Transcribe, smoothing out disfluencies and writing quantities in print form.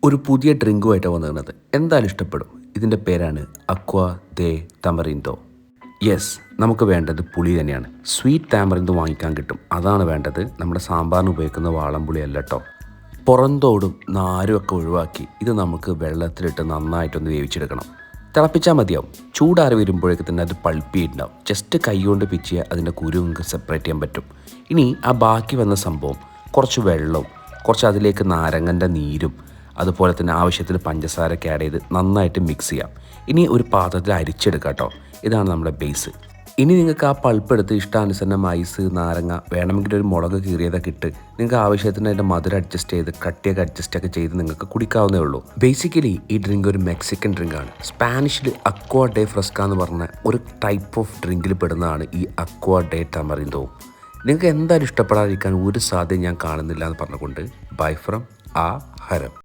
ഒരു പുതിയ ഡ്രിങ്കുമായിട്ടാണ് വന്നിരുന്നത്. എന്തായാലും ഇഷ്ടപ്പെടും. ഇതിൻ്റെ പേരാണ് അക്വാ ദേ തമറിന്തോ. യെസ്, നമുക്ക് വേണ്ടത് പുളി തന്നെയാണ്. സ്വീറ്റ് താമറിന്തോ വാങ്ങിക്കാൻ കിട്ടും. അതാണ് വേണ്ടത്. നമ്മുടെ സാമ്പാറിന് ഉപയോഗിക്കുന്ന വാളംപുളിയല്ല കേട്ടോ. പുറന്തോടും നാരും ഒക്കെ ഒഴിവാക്കി ഇത് നമുക്ക് വെള്ളത്തിലിട്ട് നന്നായിട്ടൊന്ന് വേവിച്ചെടുക്കണം. തിളപ്പിച്ചാൽ മതിയാവും. ചൂടാറി വരുമ്പോഴേക്ക് തന്നെ അത് പൾപ്പിയിട്ടുണ്ടാവും. ജസ്റ്റ് കൈ കൊണ്ട് പിച്ചിയാൽ അതിൻ്റെ കുരു നിങ്ങൾക്ക് സെപ്പറേറ്റ് ചെയ്യാൻ പറ്റും. ഇനി ആ ബാക്കി വന്ന സംഭവം കുറച്ച് വെള്ളവും കുറച്ച് അതിലേക്ക് നാരങ്ങൻ്റെ നീരും അതുപോലെ തന്നെ ആവശ്യത്തിന് പഞ്ചസാരയൊക്കെ ആഡ് ചെയ്ത് നന്നായിട്ട് മിക്സ് ചെയ്യാം. ഇനി ഒരു പാത്രത്തിൽ അരിച്ചെടുക്കാം കേട്ടോ. ഇതാണ് നമ്മുടെ ബേസ്. ഇനി നിങ്ങൾക്ക് ആ പൾപ്പ് എടുത്ത് ഇഷ്ടാനുസരണം ഐസ്, നാരങ്ങ, വേണമെങ്കിൽ ഒരു മുളക് കീറിയതൊക്കെ ഇട്ട് നിങ്ങൾക്ക് ആവശ്യത്തിന് അതിൻ്റെ മധുരം അഡ്ജസ്റ്റ് ചെയ്ത് കട്ടിയൊക്കെ അഡ്ജസ്റ്റ് ഒക്കെ ചെയ്ത് നിങ്ങൾക്ക് കുടിക്കാവുന്നേ ഉള്ളൂ. ബേസിക്കലി ഈ ഡ്രിങ്ക് ഒരു മെക്സിക്കൻ ഡ്രിങ്കാണ്. സ്പാനിഷിൽ അക്വാ ഡേ ഫ്രസ്ക എന്ന് പറഞ്ഞ ഒരു ടൈപ്പ് ഓഫ് ഡ്രിങ്കിൽ പെടുന്നതാണ് ഈ അക്വാ ഡേ ടമറിന്തോ. നിങ്ങൾക്ക് എന്തായാലും ഇഷ്ടപ്പെടാതിരിക്കാൻ ഒരു സാധ്യത ഞാൻ കാണുന്നില്ല എന്ന് പറഞ്ഞുകൊണ്ട് ബൈ ഫ്രം ആ ഹരം.